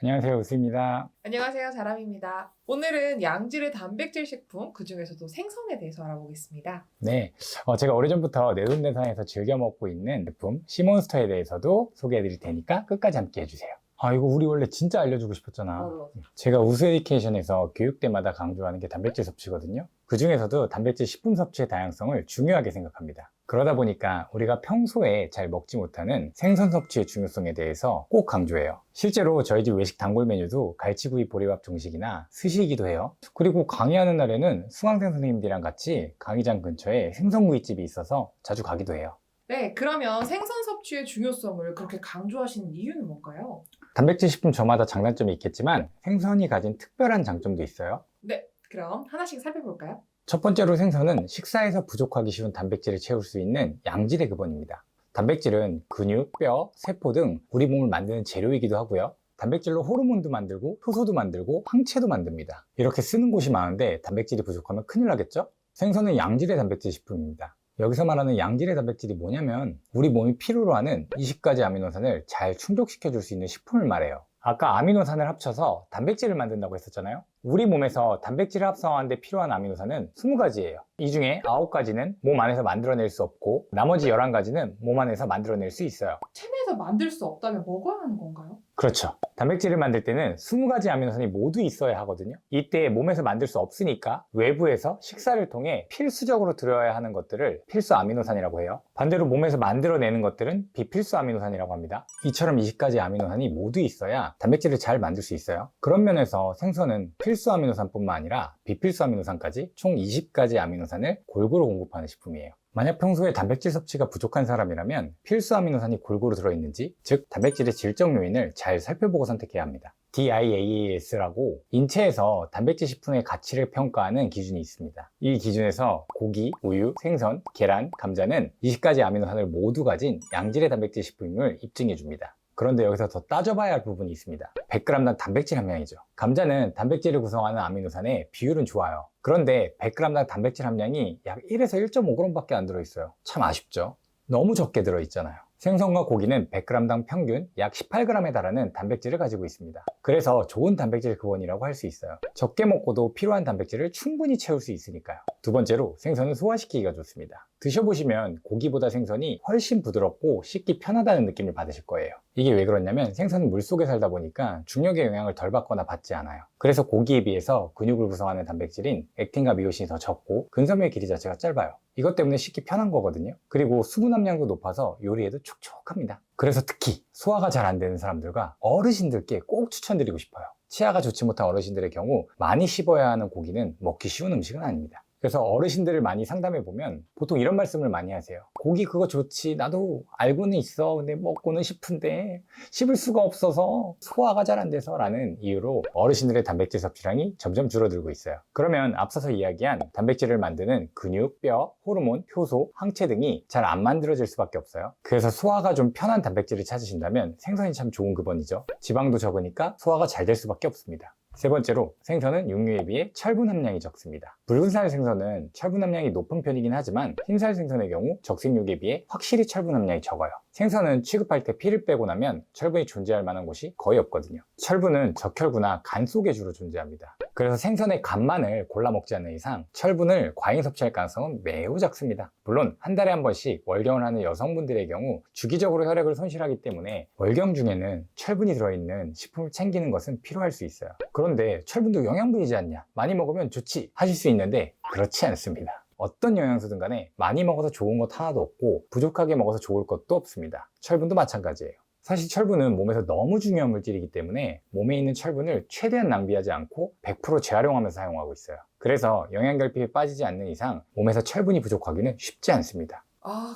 안녕하세요, 우수입니다. 안녕하세요, 자람입니다. 오늘은 양질의 단백질 식품, 그중에서도 생선에 대해서 알아보겠습니다. 네, 제가 오래전부터 내돈내산해서 즐겨 먹고 있는 제품 시몬스터에 대해서도 소개해 드릴 테니까 끝까지 함께 해주세요. 이거 우리 원래 진짜 알려주고 싶었잖아. 제가 우수 에듀케이션에서 교육 때마다 강조하는 게 단백질 섭취거든요. 그 중에서도 단백질 식품 섭취의 다양성을 중요하게 생각합니다. 그러다 보니까 우리가 평소에 잘 먹지 못하는 생선 섭취의 중요성에 대해서 꼭 강조해요. 실제로 저희 집 외식 단골 메뉴도 갈치구이 보리밥 정식이나 스시이기도 해요. 그리고 강의하는 날에는 수강생 선생님들이랑 같이 강의장 근처에 생선구이집이 있어서 자주 가기도 해요. 네, 그러면 생선 섭취의 중요성을 그렇게 강조하시는 이유는 뭔가요? 단백질 식품 저마다 장단점이 있겠지만 생선이 가진 특별한 장점도 있어요. 네, 그럼 하나씩 살펴볼까요? 첫 번째로 생선은 식사에서 부족하기 쉬운 단백질을 채울 수 있는 양질의 근원입니다. 단백질은 근육, 뼈, 세포 등 우리 몸을 만드는 재료이기도 하고요. 단백질로 호르몬도 만들고 효소도 만들고 항체도 만듭니다. 이렇게 쓰는 곳이 많은데 단백질이 부족하면 큰일 나겠죠? 생선은 양질의 단백질 식품입니다. 여기서 말하는 양질의 단백질이 뭐냐면 우리 몸이 필요로 하는 20가지 아미노산을 잘 충족시켜 줄 수 있는 식품을 말해요. 아까 아미노산을 합쳐서 단백질을 만든다고 했었잖아요. 우리 몸에서 단백질을 합성하는데 필요한 아미노산은 20가지예요. 이 중에 9가지는 몸 안에서 만들어낼 수 없고 나머지 11가지는 몸 안에서 만들어낼 수 있어요. 체내에서 만들 수 없다면 먹어야 하는 건가요? 그렇죠. 단백질을 만들 때는 20가지 아미노산이 모두 있어야 하거든요. 이때 몸에서 만들 수 없으니까 외부에서 식사를 통해 필수적으로 들어야 하는 것들을 필수 아미노산이라고 해요. 반대로 몸에서 만들어내는 것들은 비필수 아미노산이라고 합니다. 이처럼 20가지 아미노산이 모두 있어야 단백질을 잘 만들 수 있어요. 그런 면에서 생선은 필수 아미노산뿐만 아니라 비필수 아미노산까지 총 20가지 아미노산을 골고루 공급하는 식품이에요. 만약 평소에 단백질 섭취가 부족한 사람이라면 필수 아미노산이 골고루 들어있는지, 즉 단백질의 질적 요인을 잘 살펴보고 선택해야 합니다. DIAAS라고 인체에서 단백질 식품의 가치를 평가하는 기준이 있습니다. 이 기준에서 고기, 우유, 생선, 계란, 감자는 20가지 아미노산을 모두 가진 양질의 단백질 식품임을 입증해 줍니다. 그런데 여기서 더 따져봐야 할 부분이 있습니다. 100g당 단백질 함량이죠. 감자는 단백질을 구성하는 아미노산의 비율은 좋아요. 그런데 100g당 단백질 함량이 약 1에서 1.5g밖에 안 들어있어요. 참 아쉽죠? 너무 적게 들어있잖아요. 생선과 고기는 100g당 평균 약 18g에 달하는 단백질을 가지고 있습니다. 그래서 좋은 단백질 근원이라고 할 수 있어요. 적게 먹고도 필요한 단백질을 충분히 채울 수 있으니까요. 두 번째로 생선은 소화시키기가 좋습니다. 드셔보시면 고기보다 생선이 훨씬 부드럽고 씻기 편하다는 느낌을 받으실 거예요. 이게 왜 그러냐면 생선은 물속에 살다 보니까 중력의 영향을 덜 받거나 받지 않아요. 그래서 고기에 비해서 근육을 구성하는 단백질인 액틴과 미오신이 더 적고 근섬유의 길이 자체가 짧아요. 이것 때문에 씻기 편한 거거든요. 그리고 수분 함량도 높아서 요리에도 촉촉합니다. 그래서 특히 소화가 잘 안 되는 사람들과 어르신들께 꼭 추천드리고 싶어요. 치아가 좋지 못한 어르신들의 경우 많이 씹어야 하는 고기는 먹기 쉬운 음식은 아닙니다. 그래서 어르신들을 많이 상담해 보면 보통 이런 말씀을 많이 하세요. 고기 그거 좋지, 나도 알고는 있어. 근데 먹고는 싶은데 씹을 수가 없어서 소화가 잘 안 돼서 라는 이유로 어르신들의 단백질 섭취량이 점점 줄어들고 있어요. 그러면 앞서서 이야기한 단백질을 만드는 근육, 뼈, 호르몬, 효소, 항체 등이 잘 안 만들어질 수밖에 없어요. 그래서 소화가 좀 편한 단백질을 찾으신다면 생선이 참 좋은 근원이죠. 지방도 적으니까 소화가 잘 될 수밖에 없습니다. 세 번째로 생선은 육류에 비해 철분 함량이 적습니다. 붉은살 생선은 철분 함량이 높은 편이긴 하지만 흰살 생선의 경우 적색육에 비해 확실히 철분 함량이 적어요. 생선은 취급할 때 피를 빼고 나면 철분이 존재할 만한 곳이 거의 없거든요. 철분은 적혈구나 간 속에 주로 존재합니다. 그래서 생선의 간만을 골라 먹지 않는 이상 철분을 과잉 섭취할 가능성은 매우 작습니다. 물론 한 달에 한 번씩 월경을 하는 여성분들의 경우 주기적으로 혈액을 손실하기 때문에 월경 중에는 철분이 들어있는 식품을 챙기는 것은 필요할 수 있어요. 그런데 철분도 영양분이지 않냐? 많이 먹으면 좋지 하실 수 있는데 그렇지 않습니다. 어떤 영양소든 간에 많이 먹어서 좋은 것 하나도 없고 부족하게 먹어서 좋을 것도 없습니다. 철분도 마찬가지예요. 사실 철분은 몸에서 너무 중요한 물질이기 때문에 몸에 있는 철분을 최대한 낭비하지 않고 100% 재활용하면서 사용하고 있어요. 그래서 영양결핍에 빠지지 않는 이상 몸에서 철분이 부족하기는 쉽지 않습니다.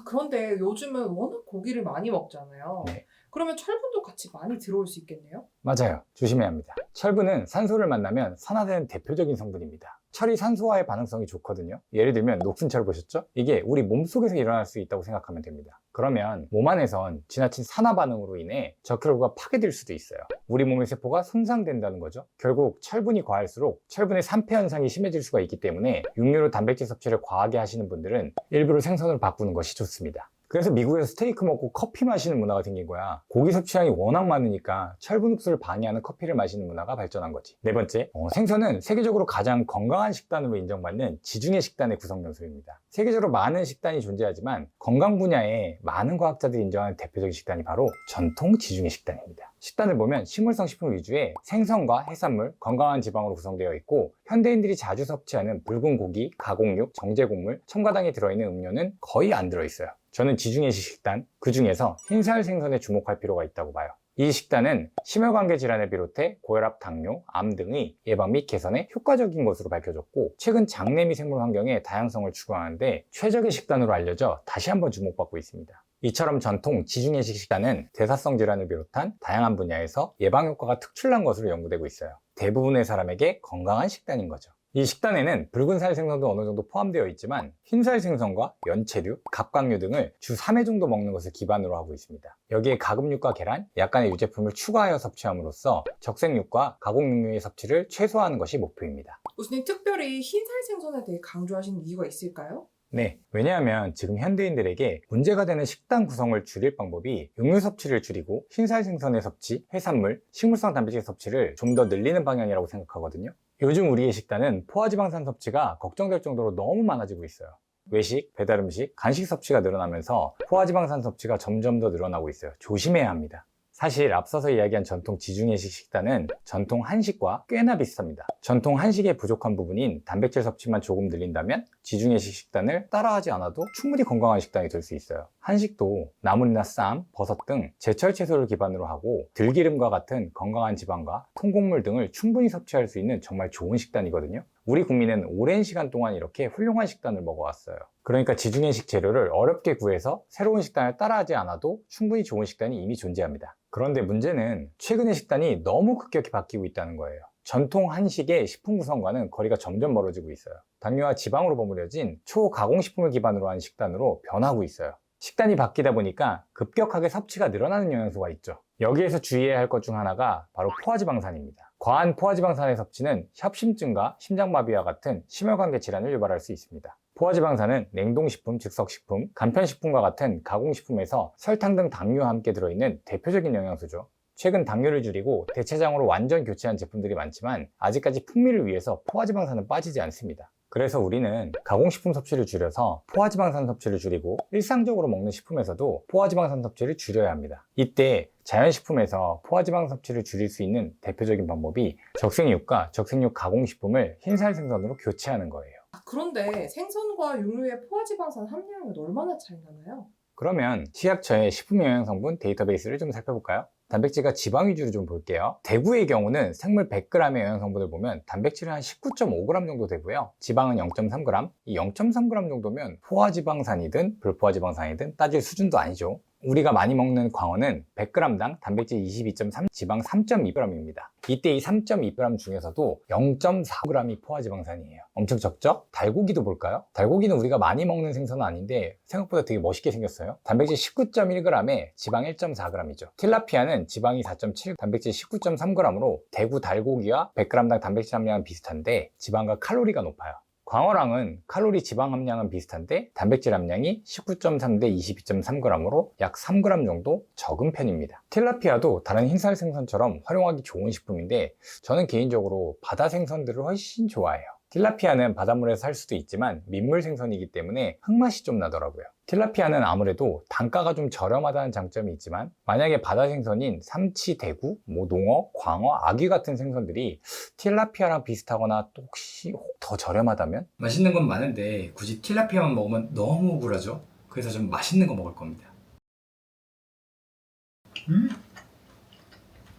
그런데 요즘은 워낙 고기를 많이 먹잖아요. 네. 그러면 철분도 같이 많이 들어올 수 있겠네요? 맞아요. 조심해야 합니다. 철분은 산소를 만나면 산화되는 대표적인 성분입니다. 철이 산소와의 반응성이 좋거든요. 예를 들면 녹슨철 보셨죠? 이게 우리 몸속에서 일어날 수 있다고 생각하면 됩니다. 그러면 몸 안에선 지나친 산화 반응으로 인해 적혈구가 파괴될 수도 있어요. 우리 몸의 세포가 손상된다는 거죠. 결국 철분이 과할수록 철분의 산패 현상이 심해질 수가 있기 때문에 육류로 단백질 섭취를 과하게 하시는 분들은 일부러 생선으로 바꾸는 것이 좋습니다. 그래서 미국에서 스테이크 먹고 커피 마시는 문화가 생긴 거야. 고기 섭취량이 워낙 많으니까 철분 흡수를 방해하는 커피를 마시는 문화가 발전한 거지. 네 번째, 생선은 세계적으로 가장 건강한 식단으로 인정받는 지중해 식단의 구성 요소입니다. 세계적으로 많은 식단이 존재하지만 건강 분야에 많은 과학자들이 인정하는 대표적인 식단이 바로 전통 지중해 식단입니다. 식단을 보면 식물성 식품 위주의 생선과 해산물, 건강한 지방으로 구성되어 있고 현대인들이 자주 섭취하는 붉은 고기, 가공육, 정제곡물, 첨가당이 들어있는 음료는 거의 안 들어있어요. 저는 지중해식 식단, 그 중에서 흰살 생선에 주목할 필요가 있다고 봐요. 이 식단은 심혈관계 질환을 비롯해 고혈압, 당뇨, 암 등의 예방 및 개선에 효과적인 것으로 밝혀졌고 최근 장내 미생물 환경의 다양성을 추구하는데 최적의 식단으로 알려져 다시 한번 주목받고 있습니다. 이처럼 전통 지중해식 식단은 대사성 질환을 비롯한 다양한 분야에서 예방 효과가 특출난 것으로 연구되고 있어요. 대부분의 사람에게 건강한 식단인 거죠. 이 식단에는 붉은살 생선도 어느 정도 포함되어 있지만 흰살 생선과 연체류, 갑각류 등을 주 3회 정도 먹는 것을 기반으로 하고 있습니다. 여기에 가금육과 계란, 약간의 유제품을 추가하여 섭취함으로써 적색육과 가공육류의 섭취를 최소화하는 것이 목표입니다. 교수님 특별히 흰살 생선에 대해 강조하시는 이유가 있을까요? 네, 왜냐하면 지금 현대인들에게 문제가 되는 식단 구성을 줄일 방법이 육류 섭취를 줄이고 흰살 생선의 섭취, 해산물, 식물성 단백질 섭취를 좀 더 늘리는 방향이라고 생각하거든요. 요즘 우리의 식단은 포화지방산 섭취가 걱정될 정도로 너무 많아지고 있어요. 외식, 배달음식, 간식 섭취가 늘어나면서 포화지방산 섭취가 점점 더 늘어나고 있어요. 조심해야 합니다. 사실 앞서서 이야기한 전통 지중해식 식단은 전통 한식과 꽤나 비슷합니다. 전통 한식의 부족한 부분인 단백질 섭취만 조금 늘린다면 지중해식 식단을 따라하지 않아도 충분히 건강한 식단이 될 수 있어요. 한식도 나물이나 쌈, 버섯 등 제철 채소를 기반으로 하고 들기름과 같은 건강한 지방과 통곡물 등을 충분히 섭취할 수 있는 정말 좋은 식단이거든요. 우리 국민은 오랜 시간 동안 이렇게 훌륭한 식단을 먹어왔어요. 그러니까 지중해식 재료를 어렵게 구해서 새로운 식단을 따라하지 않아도 충분히 좋은 식단이 이미 존재합니다. 그런데 문제는 최근의 식단이 너무 급격히 바뀌고 있다는 거예요. 전통 한식의 식품 구성과는 거리가 점점 멀어지고 있어요. 당류와 지방으로 버무려진 초가공식품을 기반으로 한 식단으로 변하고 있어요. 식단이 바뀌다 보니까 급격하게 섭취가 늘어나는 영향소가 있죠. 여기에서 주의해야 할 것 중 하나가 바로 포화지방산입니다. 과한 포화지방산의 섭취는 협심증과 심장마비와 같은 심혈관계 질환을 유발할 수 있습니다. 포화지방산은 냉동식품, 즉석식품, 간편식품과 같은 가공식품에서 설탕 등 당류와 함께 들어있는 대표적인 영양소죠. 최근 당류를 줄이고 대체장으로 완전 교체한 제품들이 많지만 아직까지 풍미를 위해서 포화지방산은 빠지지 않습니다. 그래서 우리는 가공식품 섭취를 줄여서 포화지방산 섭취를 줄이고 일상적으로 먹는 식품에서도 포화지방산 섭취를 줄여야 합니다. 이때 자연식품에서 포화지방 섭취를 줄일 수 있는 대표적인 방법이 적색육과 적색육 가공식품을 흰살 생선으로 교체하는 거예요. 그런데 생선과 육류의 포화지방산 함량은 얼마나 차이 나나요? 그러면 치약처의 식품영양성분 데이터베이스를 좀 살펴볼까요? 단백질과 지방 위주로 좀 볼게요. 대구의 경우는 생물 100g의 영양성분을 보면 단백질은 한 19.5g 정도 되고요. 지방은 0.3g. 이 0.3g 정도면 포화지방산이든 불포화지방산이든 따질 수준도 아니죠. 우리가 많이 먹는 광어는 100g당 단백질 22.3, 지방 3.2g입니다. 이때 이 3.2g 중에서도 0.4g이 포화지방산이에요. 엄청 적죠? 달고기도 볼까요? 달고기는 우리가 많이 먹는 생선은 아닌데 생각보다 되게 멋있게 생겼어요. 단백질 19.1g에 지방 1.4g이죠. 틸라피아는 지방이 4.7, 단백질 19.3g으로 대구 달고기와 100g당 단백질 함량은 비슷한데 지방과 칼로리가 높아요. 광어랑은 칼로리 지방 함량은 비슷한데 단백질 함량이 19.3 대 22.3g으로 약 3g 정도 적은 편입니다. 틸라피아도 다른 흰살 생선처럼 활용하기 좋은 식품인데 저는 개인적으로 바다 생선들을 훨씬 좋아해요. 틸라피아는 바닷물에서 살 수도 있지만 민물 생선이기 때문에 흙맛이 좀 나더라고요. 틸라피아는 아무래도 단가가 좀 저렴하다는 장점이 있지만 만약에 바다 생선인 삼치, 대구, 농어, 광어, 아귀 같은 생선들이 틸라피아랑 비슷하거나 또 혹시 더 저렴하다면? 맛있는 건 많은데 굳이 틸라피아만 먹으면 너무 억울하죠? 그래서 좀 맛있는 거 먹을 겁니다.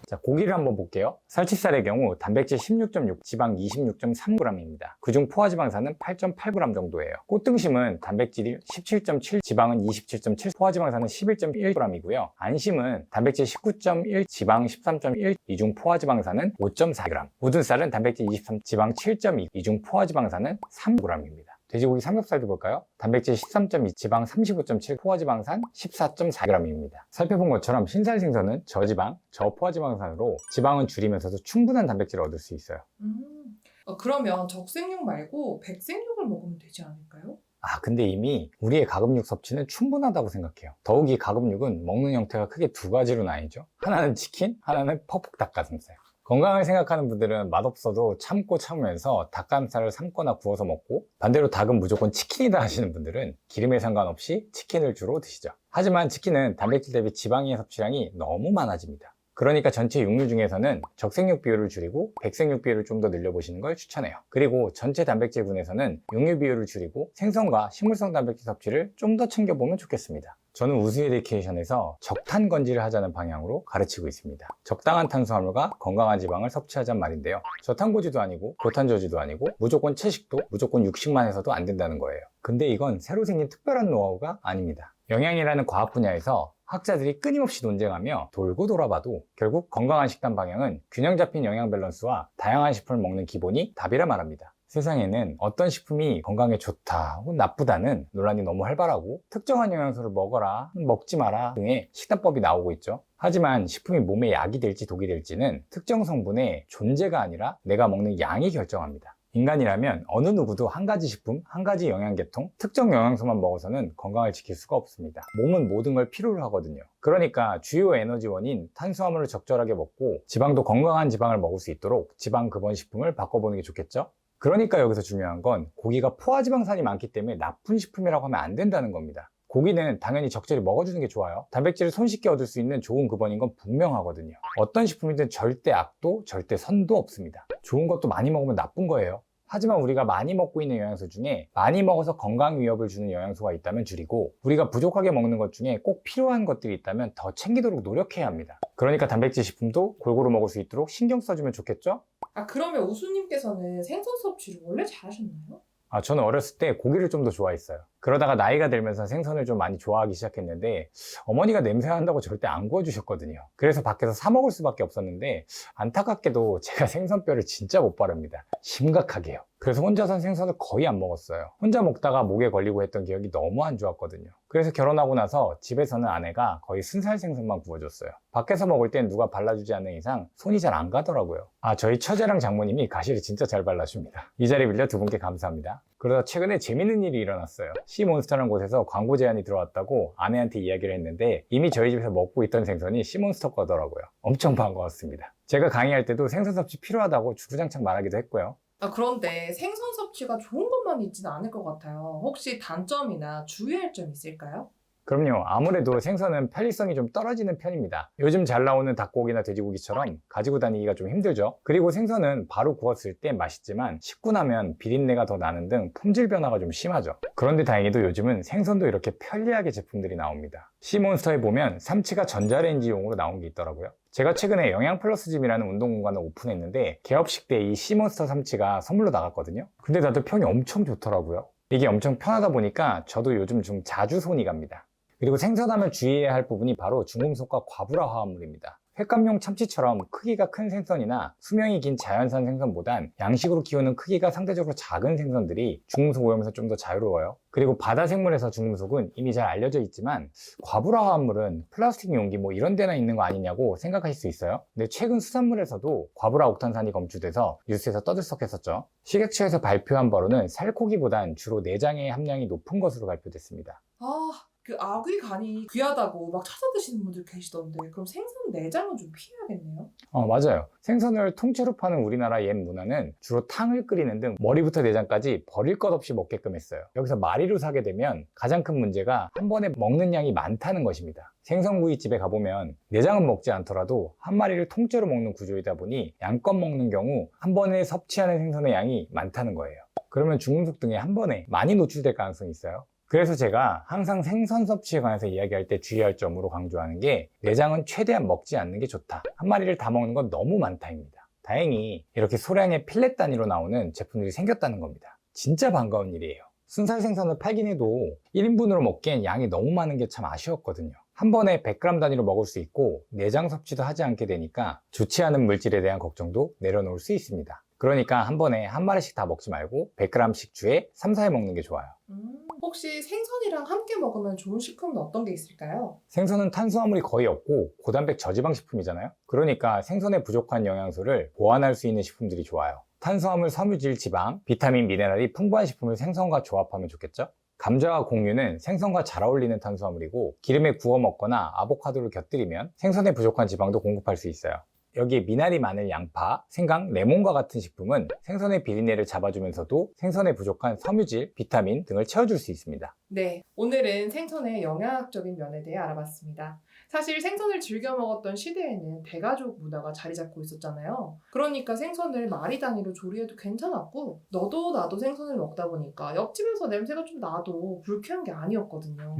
자, 고기를 한번 볼게요. 살치살의 경우 단백질 16.6, 지방 26.3g입니다. 그중 포화지방산은 8.8g 정도예요. 꽃등심은 단백질이 17.7, 지방은 27.7, 포화지방산은 11.1g이고요. 안심은 단백질 19.1, 지방 13.1, 이중 포화지방산은 5.4g. 우둔살은 단백질 23, 지방 7.2, 이중 포화지방산은 3g입니다. 돼지고기 삼겹살도 볼까요? 단백질 13.2, 지방 35.7, 포화지방산 14.4g입니다. 살펴본 것처럼 흰살 생선은 저지방, 저포화지방산으로 지방은 줄이면서도 충분한 단백질을 얻을 수 있어요. 그러면 적색육 말고 백색육을 먹으면 되지 않을까요? 근데 이미 우리의 가금육 섭취는 충분하다고 생각해요. 더욱이 가금육은 먹는 형태가 크게 두 가지로 나뉘죠. 하나는 치킨, 하나는 퍽퍽 닭가슴살. 건강을 생각하는 분들은 맛없어도 참고 참으면서 닭가슴살을 삶거나 구워서 먹고, 반대로 닭은 무조건 치킨이다 하시는 분들은 기름에 상관없이 치킨을 주로 드시죠. 하지만 치킨은 단백질 대비 지방의 섭취량이 너무 많아집니다. 그러니까 전체 육류 중에서는 적색육 비율을 줄이고 백색육 비율을 좀 더 늘려보시는 걸 추천해요. 그리고 전체 단백질군에서는 육류 비율을 줄이고 생선과 식물성 단백질 섭취를 좀 더 챙겨보면 좋겠습니다. 저는 우수 에듀케이션에서 적탄 건지를 하자는 방향으로 가르치고 있습니다. 적당한 탄수화물과 건강한 지방을 섭취하자는 말인데요. 저탄고지도 아니고 고탄저지도 아니고 무조건 채식도 무조건 육식만 해서도 안 된다는 거예요. 근데 이건 새로 생긴 특별한 노하우가 아닙니다. 영양이라는 과학 분야에서 학자들이 끊임없이 논쟁하며 돌고 돌아봐도 결국 건강한 식단 방향은 균형 잡힌 영양 밸런스와 다양한 식품을 먹는 기본이 답이라 말합니다. 세상에는 어떤 식품이 건강에 좋다 혹은 나쁘다는 논란이 너무 활발하고 특정한 영양소를 먹어라, 먹지 마라 등의 식단법이 나오고 있죠. 하지만 식품이 몸에 약이 될지 독이 될지는 특정 성분의 존재가 아니라 내가 먹는 양이 결정합니다. 인간이라면 어느 누구도 한 가지 식품, 한 가지 영양계통, 특정 영양소만 먹어서는 건강을 지킬 수가 없습니다. 몸은 모든 걸 필요로 하거든요. 그러니까 주요 에너지원인 탄수화물을 적절하게 먹고 지방도 건강한 지방을 먹을 수 있도록 지방 근원 식품을 바꿔보는 게 좋겠죠? 그러니까 여기서 중요한 건 고기가 포화지방산이 많기 때문에 나쁜 식품이라고 하면 안 된다는 겁니다. 고기는 당연히 적절히 먹어주는 게 좋아요. 단백질을 손쉽게 얻을 수 있는 좋은 근원인 건 분명하거든요. 어떤 식품이든 절대 악도 절대 선도 없습니다. 좋은 것도 많이 먹으면 나쁜 거예요. 하지만 우리가 많이 먹고 있는 영양소 중에 많이 먹어서 건강 위협을 주는 영양소가 있다면 줄이고, 우리가 부족하게 먹는 것 중에 꼭 필요한 것들이 있다면 더 챙기도록 노력해야 합니다. 그러니까 단백질 식품도 골고루 먹을 수 있도록 신경 써주면 좋겠죠? 그러면 우수님께서는 생선 섭취를 원래 잘하셨나요? 저는 어렸을 때 고기를 좀 더 좋아했어요. 그러다가 나이가 들면서 생선을 좀 많이 좋아하기 시작했는데 어머니가 냄새 난다고 절대 안 구워주셨거든요. 그래서 밖에서 사 먹을 수밖에 없었는데 안타깝게도 제가 생선뼈를 진짜 못 바릅니다. 심각하게요. 그래서 혼자선 생선을 거의 안 먹었어요. 혼자 먹다가 목에 걸리고 했던 기억이 너무 안 좋았거든요. 그래서 결혼하고 나서 집에서는 아내가 거의 순살 생선만 구워줬어요. 밖에서 먹을 땐 누가 발라주지 않는 이상 손이 잘 안 가더라고요. 저희 처제랑 장모님이 가시를 진짜 잘 발라줍니다. 이 자리 빌려 두 분께 감사합니다. 그러다 최근에 재밌는 일이 일어났어요. 시몬스터라는 곳에서 광고 제안이 들어왔다고 아내한테 이야기를 했는데 이미 저희 집에서 먹고 있던 생선이 시몬스터 거더라고요. 엄청 반가웠습니다. 제가 강의할 때도 생선 섭취 필요하다고 주구장창 말하기도 했고요. 그런데 생선 섭취가 좋은 것만 있지는 않을 것 같아요. 혹시 단점이나 주의할 점 있을까요? 그럼요. 아무래도 생선은 편리성이 좀 떨어지는 편입니다. 요즘 잘 나오는 닭고기나 돼지고기처럼 가지고 다니기가 좀 힘들죠. 그리고 생선은 바로 구웠을 때 맛있지만 식고 나면 비린내가 더 나는 등 품질 변화가 좀 심하죠. 그런데 다행히도 요즘은 생선도 이렇게 편리하게 제품들이 나옵니다. 시몬스터에 보면 삼치가 전자레인지용으로 나온 게 있더라고요. 제가 최근에 영양플러스짐이라는 운동공간을 오픈했는데 개업식 때 이 시몬스터 삼치가 선물로 나갔거든요. 근데 다들 평이 엄청 좋더라고요. 이게 엄청 편하다 보니까 저도 요즘 좀 자주 손이 갑니다. 그리고 생선하면 주의해야 할 부분이 바로 중금속과 과부하 화합물입니다. 횟감용 참치처럼 크기가 큰 생선이나 수명이 긴 자연산 생선보단 양식으로 키우는 크기가 상대적으로 작은 생선들이 중금속 오염에서 좀 더 자유로워요. 그리고 바다 생물에서 중금속은 이미 잘 알려져 있지만 과부하 화합물은 플라스틱 용기 이런 데나 있는 거 아니냐고 생각하실 수 있어요. 근데 최근 수산물에서도 과부하 옥탄산이 검출돼서 뉴스에서 떠들썩했었죠. 식약처에서 발표한 바로는 살코기보단 주로 내장의 함량이 높은 것으로 발표됐습니다. 그 아귀 간이 귀하다고 막 찾아 드시는 분들 계시던데 그럼 생선 내장은 좀 피해야겠네요? 맞아요. 생선을 통째로 파는 우리나라 옛 문화는 주로 탕을 끓이는 등 머리부터 내장까지 버릴 것 없이 먹게끔 했어요. 여기서 마리로 사게 되면 가장 큰 문제가 한 번에 먹는 양이 많다는 것입니다. 생선구이집에 가보면 내장은 먹지 않더라도 한 마리를 통째로 먹는 구조이다 보니 양껏 먹는 경우 한 번에 섭취하는 생선의 양이 많다는 거예요. 그러면 중금속 등에 한 번에 많이 노출될 가능성이 있어요. 그래서 제가 항상 생선 섭취에 관해서 이야기할 때 주의할 점으로 강조하는 게 내장은 최대한 먹지 않는 게 좋다. 한 마리를 다 먹는 건 너무 많다입니다. 다행히 이렇게 소량의 필렛 단위로 나오는 제품들이 생겼다는 겁니다. 진짜 반가운 일이에요. 순살 생선을 팔긴 해도 1인분으로 먹기엔 양이 너무 많은 게 참 아쉬웠거든요. 한 번에 100g 단위로 먹을 수 있고 내장 섭취도 하지 않게 되니까 좋지 않은 물질에 대한 걱정도 내려놓을 수 있습니다. 그러니까 한 번에 한 마리씩 다 먹지 말고 100g씩 주에 3, 4회 먹는 게 좋아요. 혹시 생선이랑 함께 먹으면 좋은 식품은 어떤 게 있을까요? 생선은 탄수화물이 거의 없고 고단백 저지방 식품이잖아요. 그러니까 생선에 부족한 영양소를 보완할 수 있는 식품들이 좋아요. 탄수화물, 섬유질, 지방, 비타민, 미네랄이 풍부한 식품을 생선과 조합하면 좋겠죠? 감자와 공유는 생선과 잘 어울리는 탄수화물이고 기름에 구워 먹거나 아보카도를 곁들이면 생선에 부족한 지방도 공급할 수 있어요. 여기에 미나리, 마늘, 양파, 생강, 레몬과 같은 식품은 생선의 비린내를 잡아주면서도 생선에 부족한 섬유질, 비타민 등을 채워줄 수 있습니다. 네, 오늘은 생선의 영양학적인 면에 대해 알아봤습니다. 사실 생선을 즐겨 먹었던 시대에는 대가족 문화가 자리 잡고 있었잖아요. 그러니까 생선을 마리 단위로 조리해도 괜찮았고 너도 나도 생선을 먹다 보니까 옆집에서 냄새가 좀 나도 불쾌한 게 아니었거든요.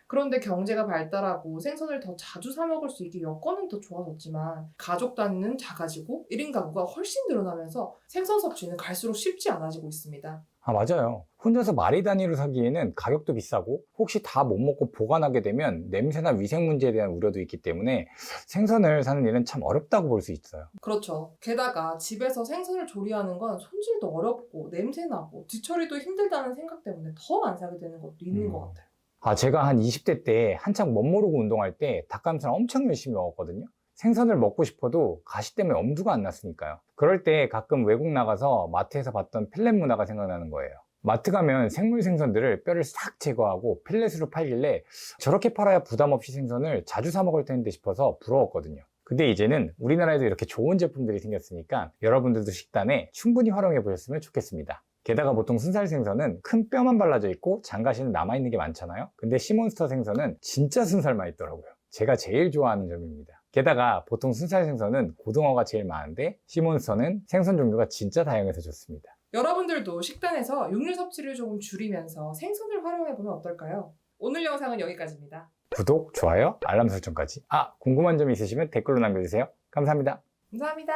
그런데 경제가 발달하고 생선을 더 자주 사 먹을 수 있게 여건은 더 좋아졌지만 가족 단위는 작아지고 1인 가구가 훨씬 늘어나면서 생선 섭취는 갈수록 쉽지 않아지고 있습니다. 아, 맞아요. 혼자서 마리 단위로 사기에는 가격도 비싸고 혹시 다 못 먹고 보관하게 되면 냄새나 위생 문제에 대한 우려도 있기 때문에 생선을 사는 일은 참 어렵다고 볼 수 있어요. 그렇죠. 게다가 집에서 생선을 조리하는 건 손질도 어렵고 냄새나고 뒤처리도 힘들다는 생각 때문에 더 안 사게 되는 것도 있는 것 같아요. 제가 한 20대 때 한창 멋모르고 운동할 때 닭가슴살 엄청 열심히 먹었거든요. 생선을 먹고 싶어도 가시 때문에 엄두가 안 났으니까요. 그럴 때 가끔 외국 나가서 마트에서 봤던 필렛 문화가 생각나는 거예요. 마트 가면 생물 생선들을 뼈를 싹 제거하고 필렛으로 팔길래 저렇게 팔아야 부담 없이 생선을 자주 사 먹을 텐데 싶어서 부러웠거든요. 근데 이제는 우리나라에도 이렇게 좋은 제품들이 생겼으니까 여러분들도 식단에 충분히 활용해 보셨으면 좋겠습니다. 게다가 보통 순살 생선은 큰 뼈만 발라져 있고 장가시는 남아있는 게 많잖아요. 근데 시몬스터 생선은 진짜 순살만 있더라고요. 제가 제일 좋아하는 점입니다. 게다가 보통 순살 생선은 고등어가 제일 많은데 시몬스터는 생선 종류가 진짜 다양해서 좋습니다. 여러분들도 식단에서 육류 섭취를 조금 줄이면서 생선을 활용해보면 어떨까요? 오늘 영상은 여기까지입니다. 구독, 좋아요, 알람 설정까지. 궁금한 점 있으시면 댓글로 남겨주세요. 감사합니다. 감사합니다.